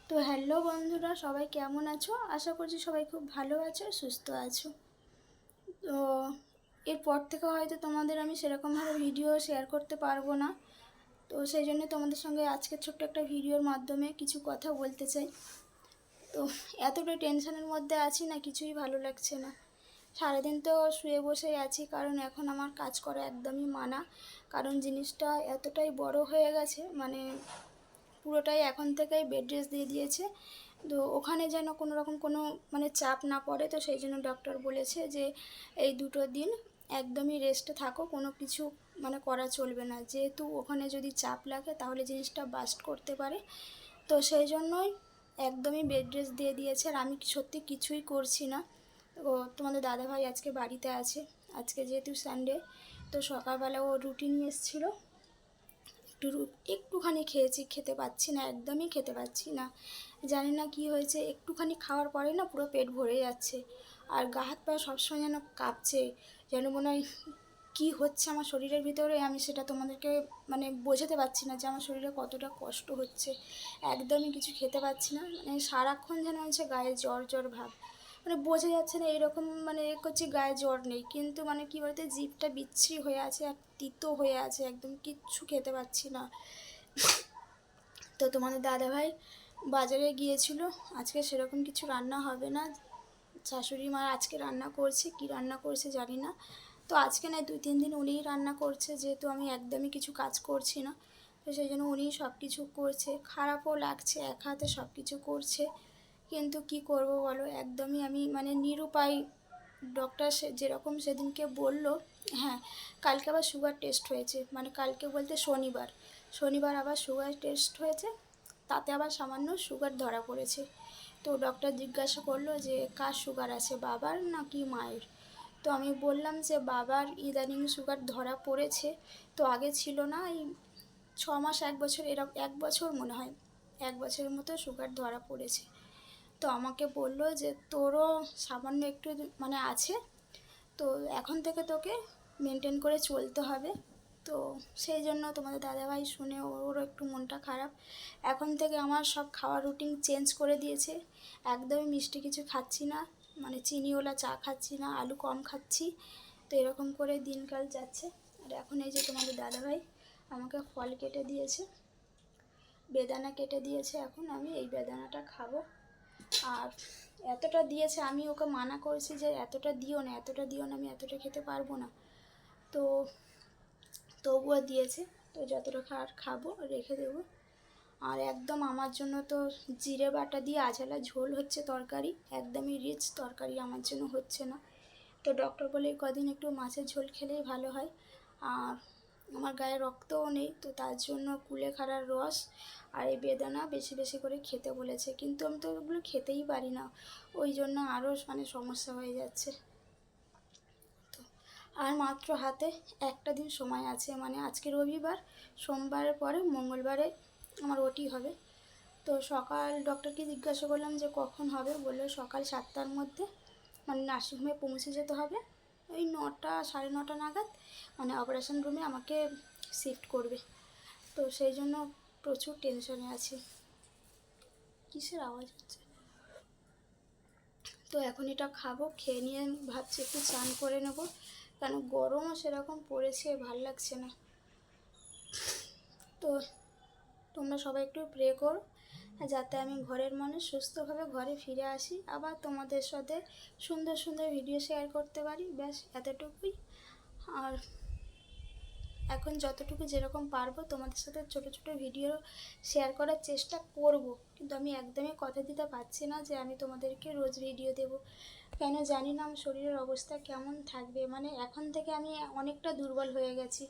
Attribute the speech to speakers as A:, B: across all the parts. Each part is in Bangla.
A: তো হ্যালো বন্ধুরা, সবাই কেমন আছো? আশা করছি সবাই খুব ভালো আছো, সুস্থ আছো। তো এরপর থেকে হয়তো তোমাদের আমি সেরকমভাবে ভিডিও শেয়ার করতে পারবো না। তো সেই জন্য তোমাদের সঙ্গে আজকে ছোট্ট একটা ভিডিওর মাধ্যমে কিছু কথা বলতে চাই। তো এতটা টেনশনের মধ্যে আছি না, কিছুই ভালো লাগছে না। সারাদিন তো শুয়ে বসেই আছি, কারণ এখন আমার কাজ করা একদমই মানা। কারণ জিনিসটা এতটাই বড় হয়ে গেছে, মানে পুরোটাই এখন থেকেই বেড রেস্ট দিয়ে দিয়েছে। তো ওখানে যেন কোনো রকম কোনো মানে চাপ না পড়ে, তো সেই জন্য ডক্টর বলেছে যে এই 2 দিন একদমই রেস্টে থাকো, কোনো কিছু মানে করা চলবে না, যেহেতু ওখানে যদি চাপ লাগে তাহলে জিনিসটা বাস্ট করতে পারে। তো সেই জন্যই একদমই বেড রেস্ট দিয়ে দিয়েছে, আর আমি সত্যি কিছুই করছি না। ও তোমাদের দাদাভাই আজকে বাড়িতে আছে, আজকে যেহেতু সানডে। তো সকালবেলা ও রুটি নিয়ে এসেছিলো, একটুখানি খেয়েছি, খেতে পাচ্ছি না, একদমই খেতে পাচ্ছি না। জানি না কি হয়েছে, একটুখানি খাওয়ার পরে না পুরো পেট ভরে যাচ্ছে, আর গা হাত পা সবসময় যেন কাঁপছে, যেন মনে হয় কী হচ্ছে আমার শরীরের ভিতরে, আমি সেটা তোমাদেরকে মানে বোঝাতে পারছি না যে আমার শরীরে কতটা কষ্ট হচ্ছে। একদমই কিছু খেতে পাচ্ছি না, মানে সারাক্ষণ যেন হচ্ছে গায়ে জ্বর জ্বর ভাব, মানে বোঝা যাচ্ছে না এরকম মানে করছি গায়ে জ্বর নেই, কিন্তু মানে কী বলতে জিভটা বিচ্ছিরি হয়ে আছে আর তিতো হয়ে আছে, একদম কিচ্ছু খেতে পাচ্ছি না। তো তোমাদের দাদাভাই বাজারে গিয়েছিল, আজকে সেরকম কিছু রান্না হবে না। শাশুড়ি মা আজকে রান্না করছে, কি রান্না করছে জানি না। তো আজকে নয় 2-3 দিন উনিই রান্না করছে, যেহেতু আমি একদমই কিছু কাজ করছি না। তো সেই জন্য উনিই সব কিছু করছে। খারাপও লাগছে, এক হাতে সব কিছু করছে, কিন্তু কি করব বলো, একদমই আমি মানে নিরুপায়। ডক্টর সে যেরকম সেদিনকে বলল, হ্যাঁ, কালকে আবার সুগার টেস্ট হয়েছে, মানে কালকে বলতে শনিবার, শনিবার আবার সুগার টেস্ট হয়েছে, তাতে আবার সামান্য সুগার ধরা পড়েছে। তো ডক্টর জিজ্ঞাসা করলো যে কার সুগার আছে, বাবার নাকি মায়ের? তো আমি বললাম যে বাবার ইদানিং সুগার ধরা পড়েছে, তো আগে ছিল না, এই 6 মাস 1 বছর এরকম, 1 বছর মনে হয়, 1 বছরের মতো সুগার ধরা পড়েছে। তো আমাকে বলল যে তোরও সামান্য একটু মানে আছে, তো এখন থেকে তোকে মেনটেন করে চলতে হবে। তো সেই জন্য তোমাদের দাদাভাই শুনে ওরও একটু মনটা খারাপ। এখন থেকে আমার সব খাওয়ার রুটিন চেঞ্জ করে দিয়েছে, একদমই মিষ্টি কিছু খাচ্ছি না, মানে চিনিওয়ালা চা খাচ্ছি না, আলু কম খাচ্ছি। তো এরকম করে দিনকাল যাচ্ছে। আর এখন এই যে তোমাদের দাদাভাই আমাকে ফল কেটে দিয়েছে, বেদানা কেটে দিয়েছে, এখন আমি এই বেদানাটা খাবো। আর এতটা দিয়েছে, আমি ওকে মানা করেছি যে এতটা দিও না, এতটা দিও না, আমি এতটা খেতে পারবো না। তো তবুও দিয়েছে, তো যতটা খাওয়ার খাবো, রেখে দেবো। আর একদম আমার জন্য তো জিরে বাটা দিয়ে আঝালা ঝোল হচ্ছে তরকারি, একদমই রিচ তরকারি আমার জন্য হচ্ছে না। তো ডক্টর বলে কদিন একটু মাছের ঝোল খেলেই ভালো হয়। আর আমার গায়ে রক্তও নেই, তো তার জন্য কুলেখাড়ার রস আর এই বেদানা বেশি বেশি করে খেতে বলেছে, কিন্তু আমি তো ওগুলো খেতেই পারি না, ওই জন্য আরও মানে সমস্যা হয়ে যাচ্ছে। তো আর মাত্র হাতে একটা দিন সময় আছে, মানে আজকে রবিবার, সোমবারের পরে মঙ্গলবারে আমার ওটি হবে। তো সকাল ডক্টরকে জিজ্ঞাসা করলাম যে কখন হবে, বললো সকাল 7টার মধ্যে, মানে নার্সিংহোমে পৌঁছে যেতে হবে ওই 9টা 9:30 নাগাদ, মানে অপারেশন রুমে আমাকে শিফট করবে। তো সেই জন্য প্রচুর টেনশনে আছি। কিসের আওয়াজ হচ্ছে? তো এখন এটা খাবো, খেয়ে নিয়ে ভাবছি একটু চান করে নেবো, কারণ গরমও সেরকম পড়েছে, ভাল লাগছে না। তো তোমরা সবাই একটু প্রে করো যাতে আমি ঘরের মানুষ সুস্থভাবে ঘরে ফিরে আসি, আবার তোমাদের সাথে সুন্দর সুন্দর ভিডিও শেয়ার করতে পারি, ব্যাস এতটুকুই। আর এখন যতটুকু যেরকম পারবো তোমাদের সাথে ছোটো ছোটো ভিডিও শেয়ার করার চেষ্টা করব, কিন্তু আমি একদমই কথা দিতে পারছি না যে আমি তোমাদেরকে রোজ ভিডিও দেব। কেন জানি না আমার শরীরের অবস্থা কেমন থাকবে, মানে এখন থেকে আমি অনেকটা দুর্বল হয়ে গেছি।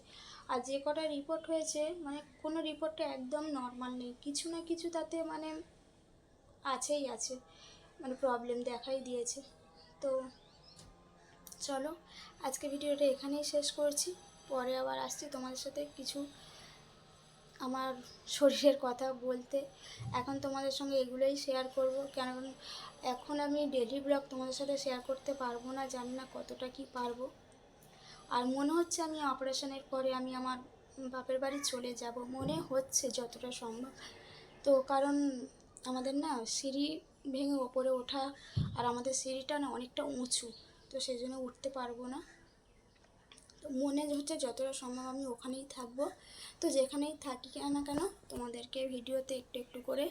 A: আর যে কটা রিপোর্ট হয়েছে, মানে কোনো রিপোর্টটা একদম নর্মাল নেই, কিছু না কিছু তাতে মানে আছেই আছে, মানে প্রবলেম দেখাই দিয়েছে। তো চলো আজকে ভিডিওটা এখানেই শেষ করছি, পরে আবার আসছি তোমাদের সাথে কিছু আমার শরীরের কথা বলতে। এখন তোমাদের সঙ্গে এগুলোই শেয়ার করব, কারণ এখন আমি ডেলি ব্লগ তোমাদের সাথে শেয়ার করতে পারবো না, জানি না কতটা কি পারবো। আর মনে হচ্ছে আমি অপারেশনের পরে আমি আমার বাপের বাড়ি চলে যাব, মনে হচ্ছে যতটা সম্ভব। তো কারণ আমাদের না সিঁড়ি ভেঙে ওপরে ওঠা, আর আমাদের সিঁড়িটা না অনেকটা উঁচু, তো সেই জন্য উঠতে পারবো না। তো মনে হচ্ছে যতটা সম্ভব আমি ওখানেই থাকবো। তো যেখানেই থাকি না কেন তোমাদেরকে ভিডিওতে একটু একটু করে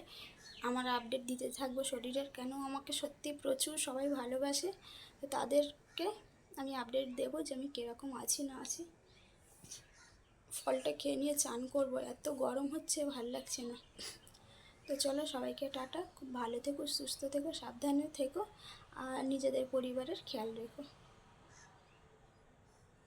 A: আমার আপডেট দিতে থাকবো শরীরের, কেন আমাকে সত্যি প্রচুর সবাই ভালোবাসে, তো তাদেরকে আমি আপডেট দেবো যে আমি কীরকম আছি না আছি। ফলটা খেয়ে নিয়ে চান করবো, এত গরম হচ্ছে ভাল লাগছে না। তো চলো সবাইকে টাটা, খুব ভালো থেকো, সুস্থ থেকো, সাবধানে থেকো, আর নিজেদের পরিবারের খেয়াল রেখো।